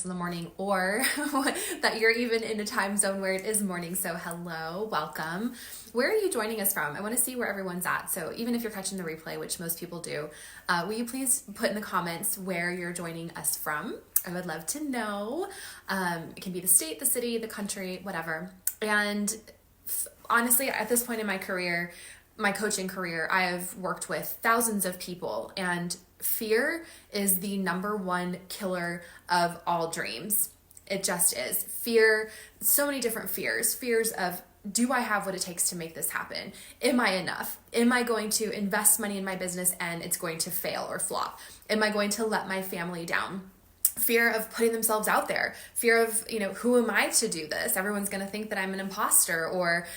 in the morning, or that you're even in a time zone where it is morning. So hello, welcome. Where are you joining us from? I want to see where everyone's at. So even if you're catching the replay, which most people do, will you please put in the comments where you're joining us from? I would love to know. It can be the state, the city, the country, whatever. And honestly, at this point in my career, my coaching career, I have worked with thousands of people, and fear is the number one killer of all dreams. It just is. Fear, so many different fears. Fears of, do I have what it takes to make this happen? Am I enough? Am I going to invest money in my business and it's going to fail or flop? Am I going to let my family down? Fear of putting themselves out there, fear of, who am I to do this? Everyone's going to think that I'm an imposter, or,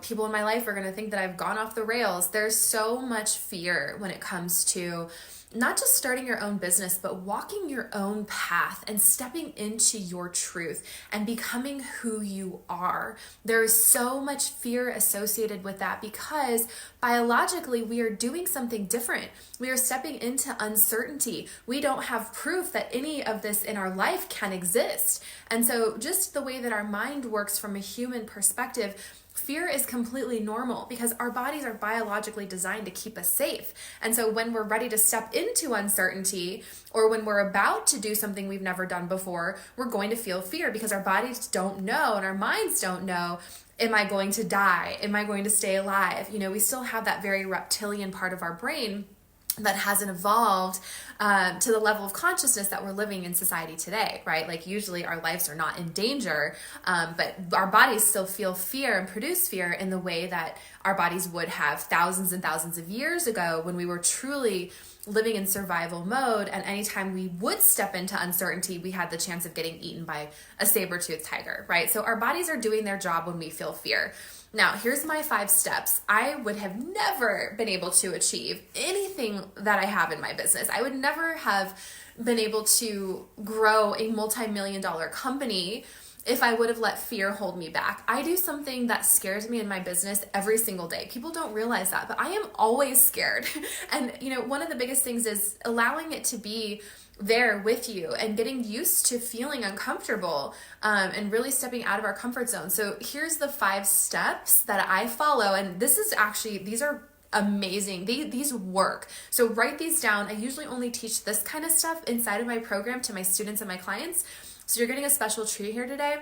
people in my life are going to think that I've gone off the rails. There's so much fear when it comes to not just starting your own business, but walking your own path and stepping into your truth and becoming who you are. There is so much fear associated with that because biologically we are doing something different. We are stepping into uncertainty. We don't have proof that any of this in our life can exist. And so just the way that our mind works from a human perspective, fear is completely normal because our bodies are biologically designed to keep us safe. And so when we're ready to step into uncertainty, or when we're about to do something we've never done before, we're going to feel fear because our bodies don't know and our minds don't know. Am I going to die? Am I going to stay alive? We still have that very reptilian part of our brain that hasn't evolved to the level of consciousness that we're living in society today, right? Like usually our lives are not in danger, but our bodies still feel fear and produce fear in the way that our bodies would have thousands and thousands of years ago when we were truly living in survival mode. And anytime we would step into uncertainty, we had the chance of getting eaten by a saber-toothed tiger, right? So our bodies are doing their job when we feel fear. Now, here's my 5 steps. I would have never been able to achieve anything that I have in my business. I would never have been able to grow a multi-million-dollar company if I would have let fear hold me back. I do something that scares me in my business every single day. People don't realize that, but I am always scared. And, one of the biggest things is allowing it to be there with you and getting used to feeling uncomfortable and really stepping out of our comfort zone. So here's the 5 steps that I follow. And these are amazing. These work. So write these down. I usually only teach this kind of stuff inside of my program to my students and my clients. So you're getting a special treat here today,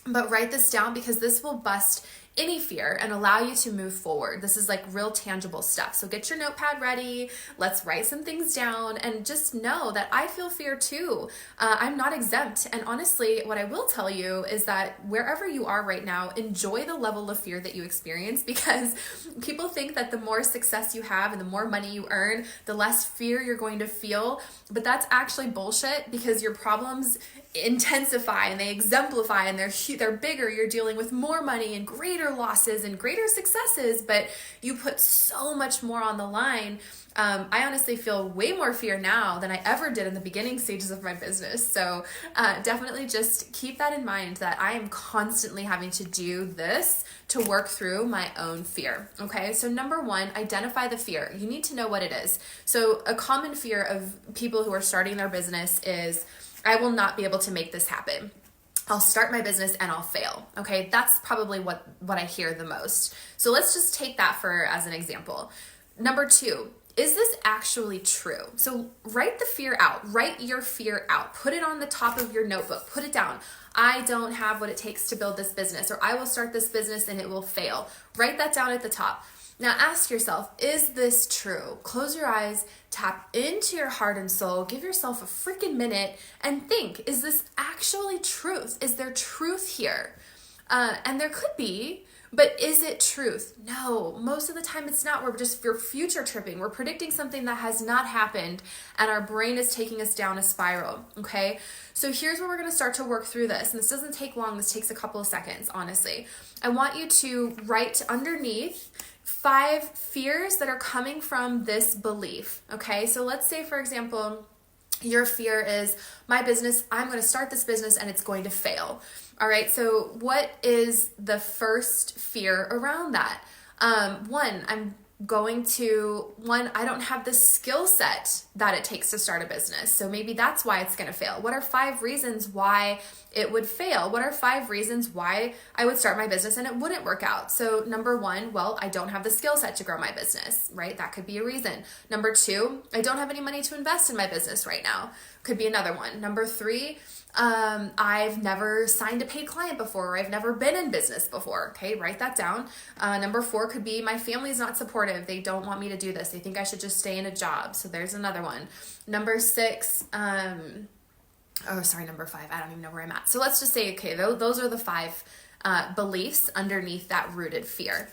but write this down because this will bust any fear and allow you to move forward. This is like real tangible stuff. So get your notepad ready. Let's write some things down and just know that I feel fear too. I'm not exempt. And honestly, what I will tell you is that wherever you are right now, enjoy the level of fear that you experience, because people think that the more success you have and the more money you earn, the less fear you're going to feel. But that's actually bullshit, because your problems intensify and they exemplify and they're bigger. You're dealing with more money and greater losses and greater successes, but you put so much more on the line. I honestly feel way more fear now than I ever did in the beginning stages of my business. So definitely just keep that in mind, that I am constantly having to do this to work through my own fear. Okay, so number 1, identify the fear. You need to know what it is. So a common fear of people who are starting their business is, I will not be able to make this happen. I'll start my business and I'll fail. Okay, that's probably what I hear the most. So let's just take that as an example. Number 2, is this actually true? So write the fear out. Write your fear out. Put it on the top of your notebook. Put it down. I don't have what it takes to build this business, or I will start this business and it will fail. Write that down at the top. Now ask yourself, is this true? Close your eyes, tap into your heart and soul, give yourself a freaking minute and think, is this actually truth? Is there truth here? And there could be, but is it truth? No, most of the time it's not. We're future tripping. We're predicting something that has not happened, and our brain is taking us down a spiral, okay? So here's where we're gonna start to work through this. And this doesn't take long, this takes a couple of seconds, honestly. I want you to write underneath 5 fears that are coming from this belief, okay? So let's say, for example, your fear is, I'm going to start this business and it's going to fail. All right, so what is the first fear around that? 1, going to, one, I don't have the skill set that it takes to start a business. So maybe that's why it's going to fail. What are 5 reasons why it would fail? What are 5 reasons why I would start my business and it wouldn't work out? So number 1, well, I don't have the skill set to grow my business, right? That could be a reason. Number 2, I don't have any money to invest in my business right now. Could be another one. Number 3, I've never signed a paid client before, or I've never been in business before. Okay, write that down. Number 4 could be my family's not supportive. They don't want me to do this. They think I should just stay in a job. So there's another one. Number 6, number 5. I don't even know where I'm at. So let's just say, okay, those are the 5 beliefs underneath that rooted fear.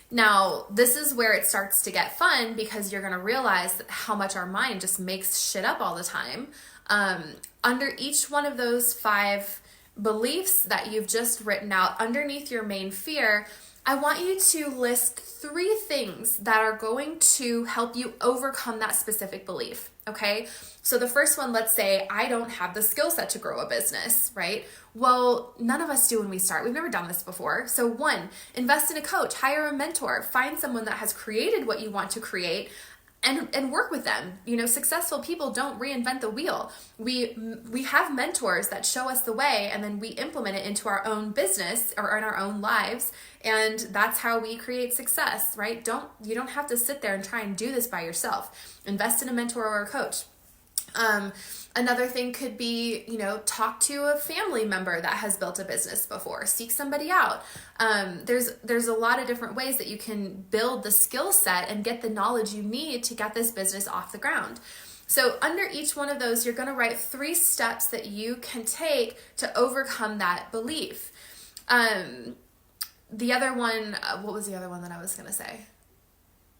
Now, this is where it starts to get fun, because you're going to realize how much our mind just makes shit up all the time. Under each one of those 5 beliefs that you've just written out, underneath your main fear, I want you to list 3 things that are going to help you overcome that specific belief. Okay. So the first one, let's say I don't have the skill set to grow a business, right? Well, none of us do when we start. We've never done this before. So 1, invest in a coach, hire a mentor, find someone that has created what you want to create, and work with them. You know, successful people don't reinvent the wheel. We have mentors that show us the way, and then we implement it into our own business or in our own lives. And that's how we create success, right? You don't have to sit there and try and do this by yourself. Invest in a mentor or a coach. Another thing could be, talk to a family member that has built a business before. Seek somebody out. There's a lot of different ways that you can build the skill set and get the knowledge you need to get this business off the ground. So under each one of those, you're going to write 3 steps that you can take to overcome that belief. The other one, what was the other one that I was going to say?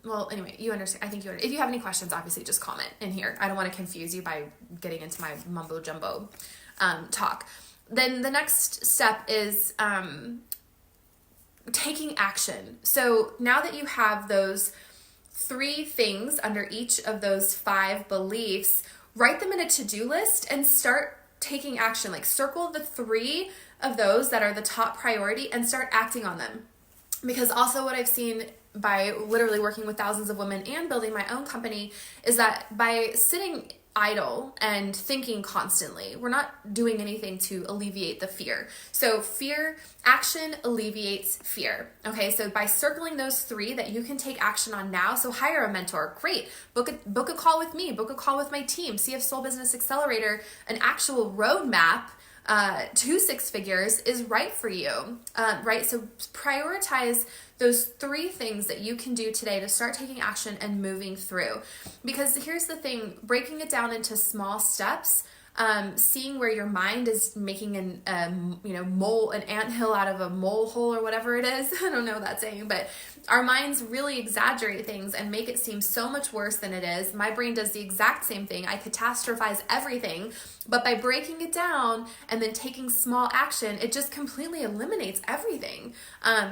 Well, anyway, you understand. I think you understand. If you have any questions, obviously just comment in here. I don't want to confuse you by getting into my mumbo jumbo talk. Then the next step is taking action. So now that you have those 3 things under each of those 5 beliefs, write them in a to-do list and start taking action. Like, circle the 3 of those that are the top priority and start acting on them. Because also what I've seen by literally working with thousands of women and building my own company is that by sitting idle and thinking constantly, we're not doing anything to alleviate the fear. So action alleviates fear. Okay, so by circling those 3 that you can take action on now, so hire a mentor, great. Book a call with me, book a call with my team, see if Soul Business Accelerator, an actual roadmap to 6 figures is right for you, right? So prioritize those 3 things that you can do today to start taking action and moving through. Because here's the thing, breaking it down into small steps, seeing where your mind is making an anthill out of a molehill or whatever it is. I don't know that saying, but our minds really exaggerate things and make it seem so much worse than it is. My brain does the exact same thing. I catastrophize everything, but by breaking it down and then taking small action, it just completely eliminates everything.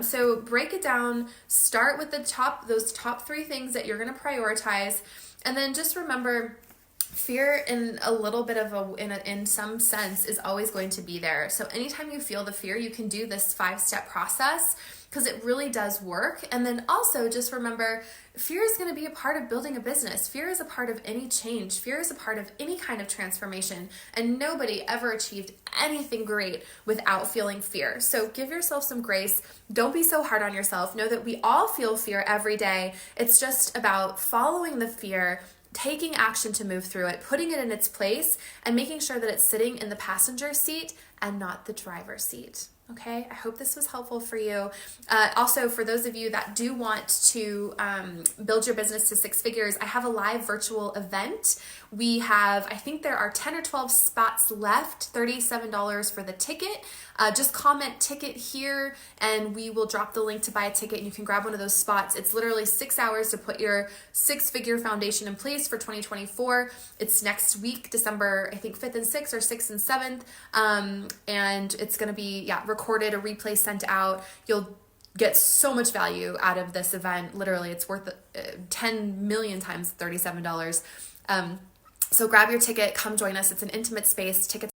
So break it down, start with those top 3 things that you're going to prioritize, and then just remember, fear in a little bit of in some sense is always going to be there. So anytime you feel the fear, you can do this 5-step process, because it really does work. And then also just remember, fear is going to be a part of building a business. Fear is a part of any change. Fear is a part of any kind of transformation. And nobody ever achieved anything great without feeling fear. So give yourself some grace. Don't be so hard on yourself. Know that we all feel fear every day. It's just about following the fear, taking action to move through it, putting it in its place, and making sure that it's sitting in the passenger seat and not the driver's seat. Okay, I hope this was helpful for you. Also, for those of you that do want to build your business to 6 figures, I have a live virtual event. We have, I think there are 10 or 12 spots left, $37 for the ticket. Just comment ticket here and we will drop the link to buy a ticket and you can grab one of those spots. It's literally 6 hours to put your 6-figure foundation in place for 2024. It's next week, December, I think 5th and 6th or 6th and 7th. And it's going to be, recorded, a replay sent out. You'll get so much value out of this event. Literally, it's worth 10 million times $37. So grab your ticket, come join us. It's an intimate space. Tickets